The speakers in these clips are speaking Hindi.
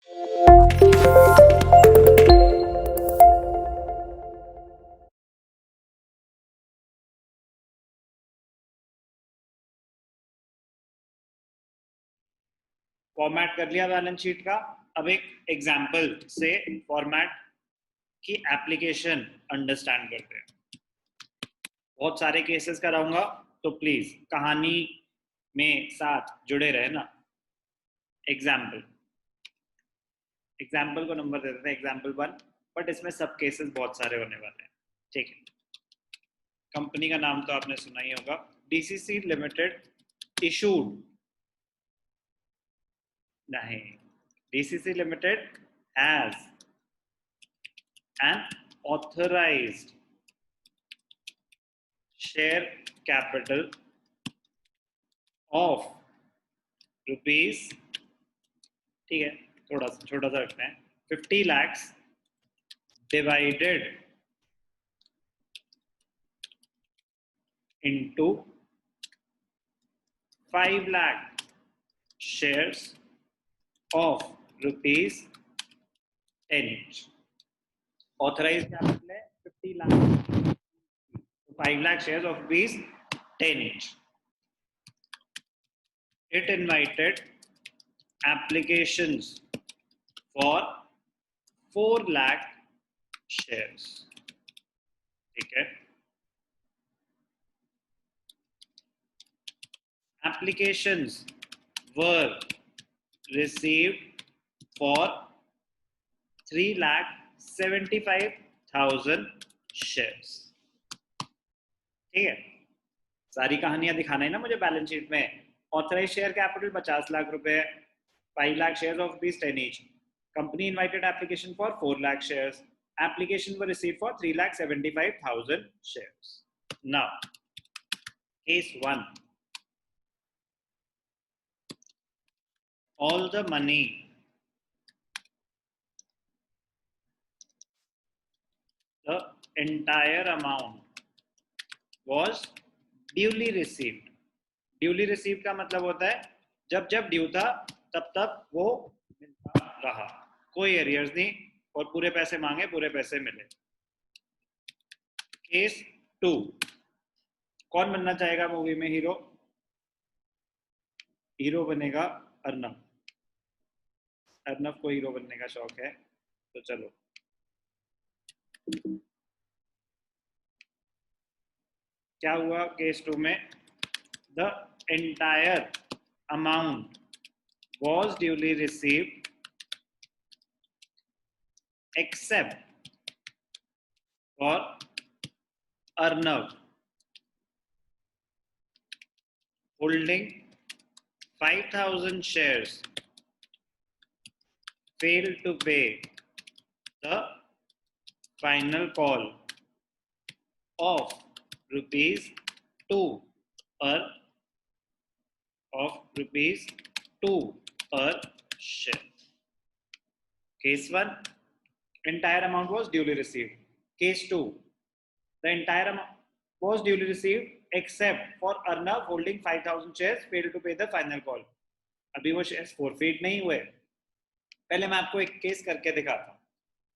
फॉर्मेट कर लिया बैलेंस शीट का। अब एक एग्जाम्पल से फॉर्मेट की एप्लीकेशन अंडरस्टैंड करते हैं। बहुत सारे केसेस कराऊंगा, तो प्लीज कहानी में साथ जुड़े रहे ना। एग्जाम्पल को नंबर दे देते हैं एग्जाम्पल 1, बट इसमें सब केसेस बहुत सारे होने वाले हैं। ठीक है, कंपनी का नाम तो आपने सुना ही होगा, डीसीसी लिमिटेड इशूड, नहीं, DCC limited has an authorised share capital of rupees, ठीक है, थोड़ा सा छोटा सा रखते हैं, 50 lakhs divided into 5 lakh shares of rupees 10 each. Authorized capital है 50 lakh, 5 lakh shares of rupees 10 each. It invited applications for 4 lakh shares. ठीक है, applications were received for 3,75,000 shares. ठीक है, सारी कहानियां दिखाना है ना मुझे बैलेंस शीट में। ऑथराइज शेयर कैपिटल 50 लाख रुपए, 5 lakh shares of rupees 10 each. Company invited application for 4 lakh shares. Application were received for 3,75,000 shares. Now, case 1. All the money the entire amount was duly received. Duly receive का मतलब होता है जब जब ड्यू था तब तब वो मिलता रहा, कोई एरियर्स नहीं, और पूरे पैसे मांगे पूरे पैसे मिले। केस 2, कौन बनना चाहेगा मूवी में हीरो? हीरो बनेगा अर्नब। अर्नब को हीरो बनने का शौक है, तो चलो। क्या हुआ केस 2 में? The entire amount was duly received except for Arnav holding 5,000 shares failed to pay the final call of rupees 2 per share. Case 1, entire amount was duly received. Case 2, the entire amount was duly received except for Arnav holding 5,000 shares failed to pay the final call. अभी वो शेयर्स फॉरफिट नहीं हुए। पहले मैं आपको एक केस करके दिखाता हूँ,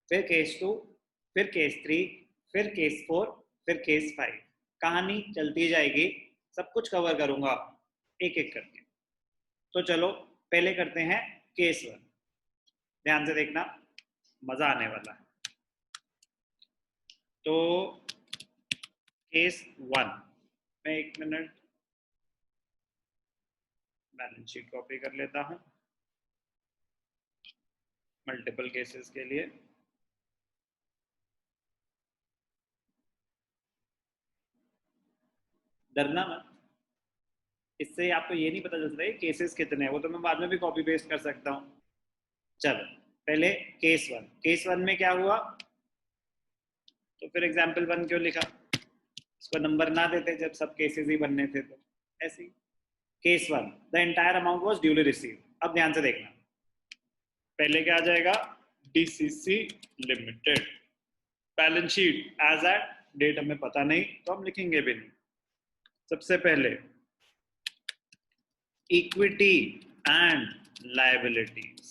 फिर केस 2, फिर केस 3, फिर केस 4, फिर केस 5। कहानी चलती जाएगी, सब कुछ कवर करूंगा एक एक करके। तो चलो पहले करते हैं केस 1। ध्यान से देखना, मजा आने वाला है। तो केस 1 मैं 1 मिनट बैलेंस शीट कॉपी कर लेता हूं मल्टीपल केसेस के लिए। डरना मत, इससे आपको ये नहीं पता चलता है केसेस कितने हैं, वो तो मैं बाद में भी कॉपी पेस्ट कर सकता हूं। चलो पहले केस 1। केस 1 में क्या हुआ? तो फिर एग्जाम्पल 1 क्यों लिखा? इसको नंबर ना देते जब सब केसेस ही बनने थे, तो ऐसे ही। Case 1, the entire amount was duly received. अब ध्यान से देखना, पहले क्या आ जाएगा? DCC limited. Balance sheet as at date हमें पता नहीं, तो हम लिखेंगे भी नहीं। सबसे पहले इक्विटी एंड लायबिलिटीज।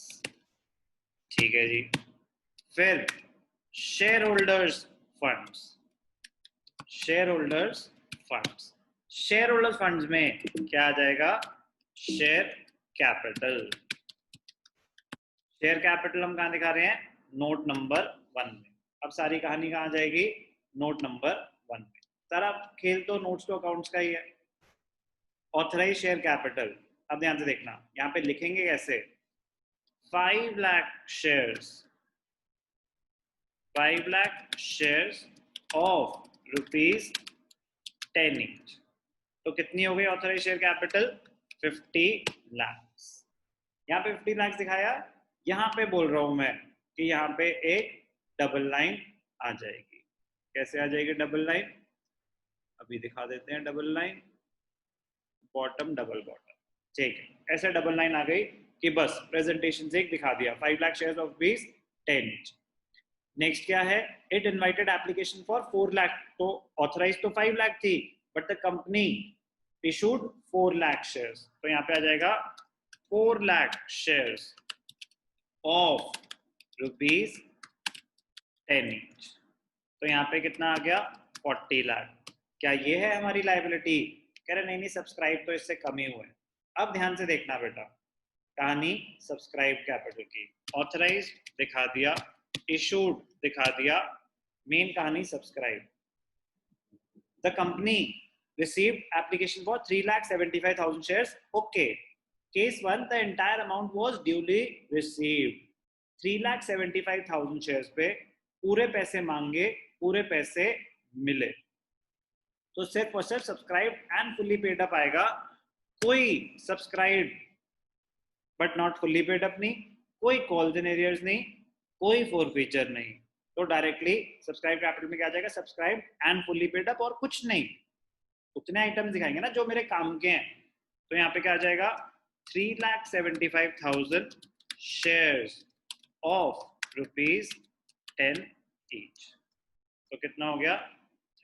ठीक है जी। फिर share holders funds, share holders funds, share holders funds में क्या आ जाएगा? Share capital. शेयर कैपिटल हम कहां दिखा रहे हैं? नोट नंबर 1 में। अब सारी कहानी कहां जाएगी? नोट नंबर 1 में। सारा खेल तो नोट्स टू अकाउंट्स का ही है। ऑथराइज शेयर कैपिटल, अब ध्यान से देखना, यहां पे लिखेंगे कैसे? 5 lakh shares, 5 lakh shares of ₹10 each। तो कितनी हो गई ऑथराइज शेयर कैपिटल? 50 लाख। यहाँ पे 50 लाख दिखाया, यहाँ पे बोल रहा हूं मैं कि यहाँ पे एक डबल लाइन आ जाएगी। कैसे आ जाएगी डबल लाइन? अभी दिखा देते हैं double line, bottom double bottom. ठीक है, ऐसे डबल लाइन आ गई कि बस प्रेजेंटेशन से एक दिखा दिया 5 lakh shares of ₹10 each। Next क्या है? It invited application for 4 lakh. तो ऑथराइज तो 5 लाख थी, but the company issued 4 lakh shares. तो यहाँ पे आ जाएगा 4 लाख शेयर्स ऑफ ₹10 each। तो यहाँ पे कितना आ गया? 40 लाख। क्या ये है हमारी लायबिलिटी? कह रहे नहीं नहीं, सब्सक्राइब तो इससे कम ही हुए। अब ध्यान से देखना बेटा, कहानी सब्सक्राइब कैपिटल की। ऑथराइज दिखा दिया, इशूड दिखा दिया, मेन कहानी subscribe. The company received application for 3,75,000 shares. Okay. Case 1, the entire amount was duly received. 3,75,000 shares पे पूरे पैसे मांगे, पूरे पैसे मिले। तो सिर्फ और सिर्फ subscribe and fully paid up आएगा। कोई subscribe but not fully paid up नहीं, कोई कॉल्स इन एरियर्स नहीं, कोई फॉरफीचर नहीं। तो डायरेक्टली सब्सक्राइब कैपिटल में क्या आ जाएगा? Subscribe and fully paid up, और कुछ नहीं। उतने आइटम्स दिखाएंगे ना जो मेरे काम के हैं। तो यहाँ पे क्या आ जाएगा? 3,75,000 शेयर्स ऑफ ₹10 each। तो कितना हो गया?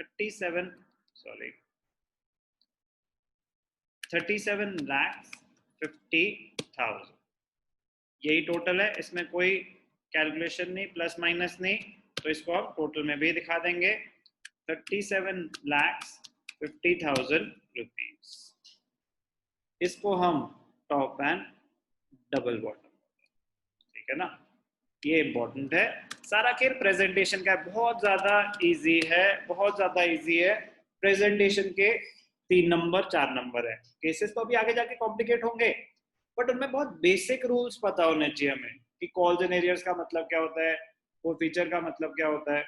37,50,000। यही टोटल है, इसमें कोई कैलकुलेशन नहीं, प्लस माइनस नहीं। तो इसको हम टोटल में भी दिखा देंगे, 37,50,000 रुपीज। इसको हम टॉप एंड डबल बॉटम, ठीक है ना? ये इंपॉर्टेंट है। सारा खेल प्रेजेंटेशन का बहुत ज्यादा इजी है, बहुत ज्यादा इजी है। प्रेजेंटेशन के 3 नंबर 4 नंबर है। केसेस तो अभी आगे जाके कॉम्प्लिकेट होंगे, बट उनमें बहुत बेसिक रूल्स पता होने चाहिए हमें कि कॉल्स एंड एरियर्स का मतलब क्या होता है, वो फीचर का मतलब क्या होता है।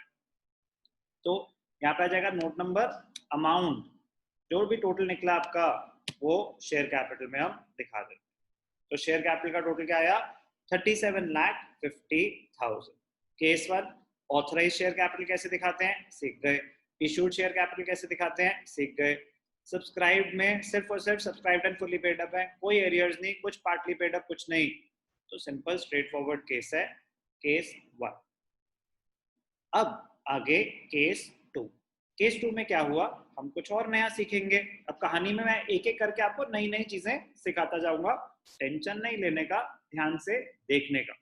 तो यहाँ पे आ जाएगा नोट नंबर, अमाउंट, जो भी टोटल निकला आपका वो शेयर कैपिटल में हम दिखा देते हैं। तो शेयर कैपिटल का टोटल क्या आया? 37,50,000। केस 1, ऑथराइज शेयर कैपिटल कैसे दिखाते हैं सीख गए। इशूड शेयर कैपिटल कैसे दिखाते हैं सीख गए। सब्सक्राइब में सिर्फ और सिर्फ subscribe and fully paid up है, कोई एरियर्स नहीं, कुछ पार्टली पेड अप, कुछ नहीं। तो सिंपल स्ट्रेट फॉरवर्ड केस है, केस 1। अब आगे केस 2। केस 2 में क्या हुआ, हम कुछ और नया सीखेंगे। अब कहानी में मैं एक एक करके आपको नई नई चीजें सिखाता जाऊंगा, टेंशन नहीं लेने का, ध्यान से देखने का।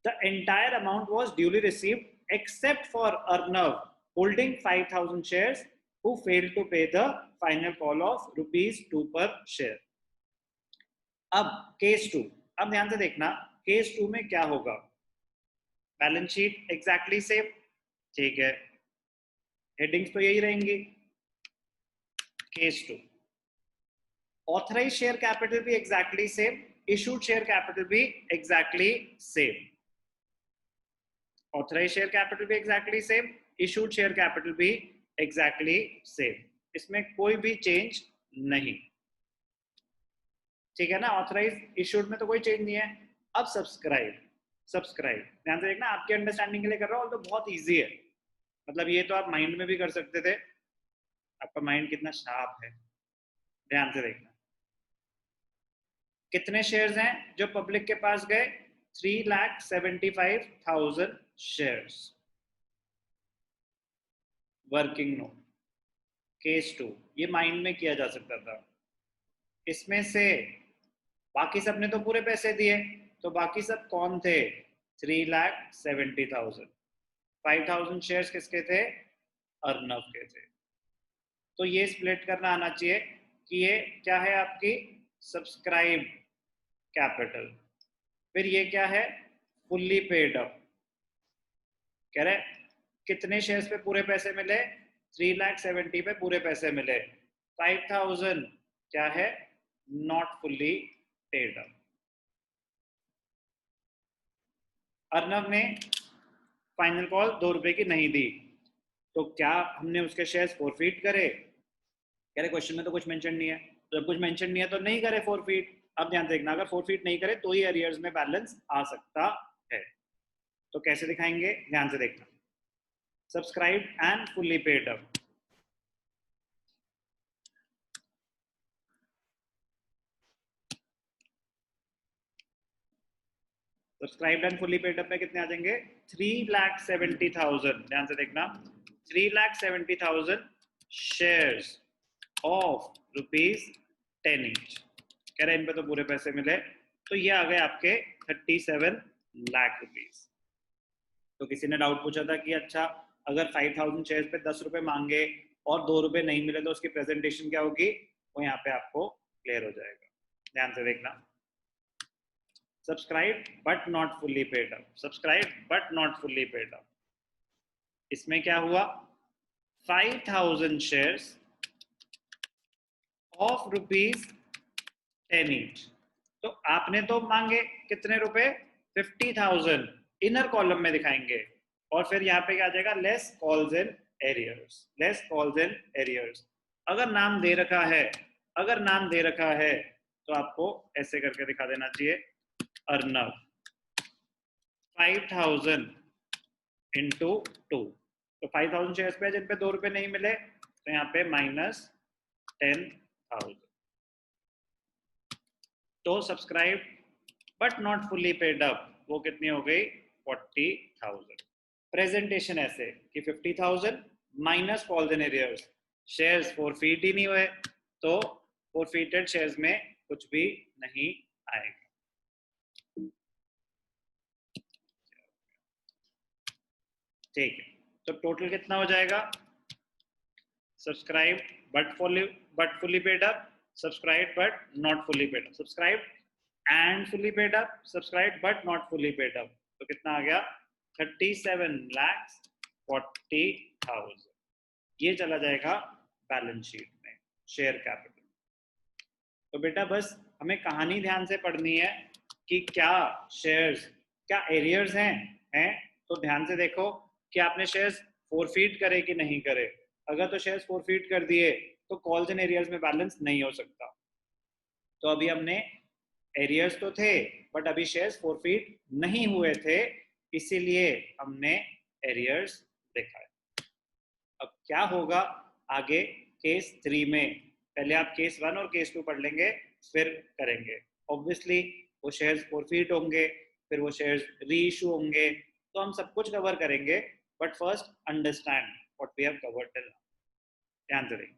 The entire amount was duly received except for Arnav holding 5,000 shares who failed to pay the final call of ₹2 per share. अब केस 2, अब ध्यान से देखना, केस 2 में क्या होगा? बैलेंस शीट एग्जैक्टली सेम, ठीक है, हेडिंग्स तो यही रहेंगी। केस 2, ऑथराइज शेयर कैपिटल भी exactly same, issued share capital भी exactly same. Authorise share capital भी exactly same, issued share capital भी एग्जैक्टली सेम, इसमें कोई भी चेंज नहीं, ठीक है ना? ऑथराइज इशूड में तो कोई चेंज नहीं है। अब सब्सक्राइब, सब्सक्राइब ध्यान से देखना, आपके अंडरस्टैंडिंग के लिए कर रहा हूं, तो बहुत इजी है। मतलब ये तो आप माइंड में भी कर सकते थे, आपका माइंड कितना शार्प है। ध्यान से देखना, कितने शेयर्स हैं जो पब्लिक के पास गए? 3,75,000 शेयर्स। वर्किंग नोट, केस 2, ये माइंड में किया जा सकता था। इसमें से बाकी सबने तो पूरे पैसे दिए, तो बाकी सब कौन थे? 3,70,000। 5,000 शेयर्स किसके थे? अर्नव के थे। तो ये स्प्लिट करना आना चाहिए कि ये क्या है आपकी सब्सक्राइब कैपिटल, फिर ये क्या है फुल्ली पेड अप। कह रहे कितने शेयर्स पे पूरे पैसे मिले? 3,70,000 पे पूरे पैसे मिले। 5,000 क्या है? Not fully paid up. Arnav ने फाइनल कॉल 2 रुपए की नहीं दी, तो क्या हमने उसके शेयर्स फॉरफीट करे? कह रहे क्वेश्चन में तो कुछ मेंशन नहीं है, तो जब कुछ मेंशन नहीं है तो नहीं करे फॉरफीट। अब ध्यान से देखना, अगर फॉरफीट नहीं करे तो ही एरियर्स में बैलेंस आ सकता है। तो कैसे दिखाएंगे? ध्यान से देखना। Subscribe and fully paid up. Subscribe and fully paid up में कितने आ जाएंगे? 3,70,000। ध्यान से देखना, 3,70,000 शेयर्स ऑफ ₹10 ईच। कह रहे इन पे तो पूरे पैसे मिले, तो ये आ गए आपके 37 लाख रुपीस। तो किसी ने डाउट पूछा था कि अच्छा अगर 5,000 शेयर्स पे 10 रुपए मांगे और 2 रुपए नहीं मिले तो उसकी प्रेजेंटेशन क्या होगी? वो यहाँ पे आपको क्लियर हो जाएगा। ध्यान से देखना, subscribe but not fully paid up, subscribe but not fully paid up. इसमें क्या हुआ? 5,000 शेयर्स ऑफ ₹10 ईच। तो आपने तो मांगे कितने रुपए? 50,000। इनर कॉलम में दिखाएंगे, और फिर यहाँ पे क्या आ जाएगा? Less calls and arrears, less calls and arrears. अगर नाम दे रखा है, अगर नाम दे रखा है तो आपको ऐसे करके दिखा देना चाहिए, अर्नव 5,000 इंटू 2। तो 5,000 शेयर्स पे जिन पे 2 रुपए नहीं मिले, तो यहाँ पे -10,000। तो subscribe but not fully paid up वो कितनी हो गई? 40,000। प्रेजेंटेशन ऐसे कि 50,000 minus calls and arrears, shares forfeit ही नहीं हुए, तो फॉरफीटेड शेयर्स में कुछ भी नहीं आएगा। ठीक है, तो टोटल कितना हो जाएगा? Subscribe but fully paid up, subscribe but not fully paid up, subscribe and fully paid up, subscribe but not fully paid up. तो कितना आ गया? 37,40,000। ये चला जाएगा बैलेंस शीट में, शेयर कैपिटल। तो बेटा बस हमें कहानी ध्यान से पढ़नी है कि क्या शेयर्स, क्या एरियर्स हैं। तो ध्यान से देखो कि आपने शेयर्स फॉरफीट करे कि नहीं करे। अगर तो शेयर्स फॉरफीट कर दिए तो कॉल्स एंड एरियर्स में बैलेंस नहीं हो सकता। तो अभी हमने एरियर्स तो थे बट अभी शेयर्स फॉरफीट नहीं हुए थे, इसीलिए हमने एरियर्स देखा है। अब क्या होगा आगे केस 3 में? पहले आप केस 1 और केस 2 पढ़ लेंगे, फिर करेंगे। ऑब्वियसली वो शेयर्स फॉरफीट होंगे, फिर वो शेयर्स री इशू होंगे, तो हम सब कुछ कवर करेंगे, but first understand what we have covered till now. ध्यान से देखिए।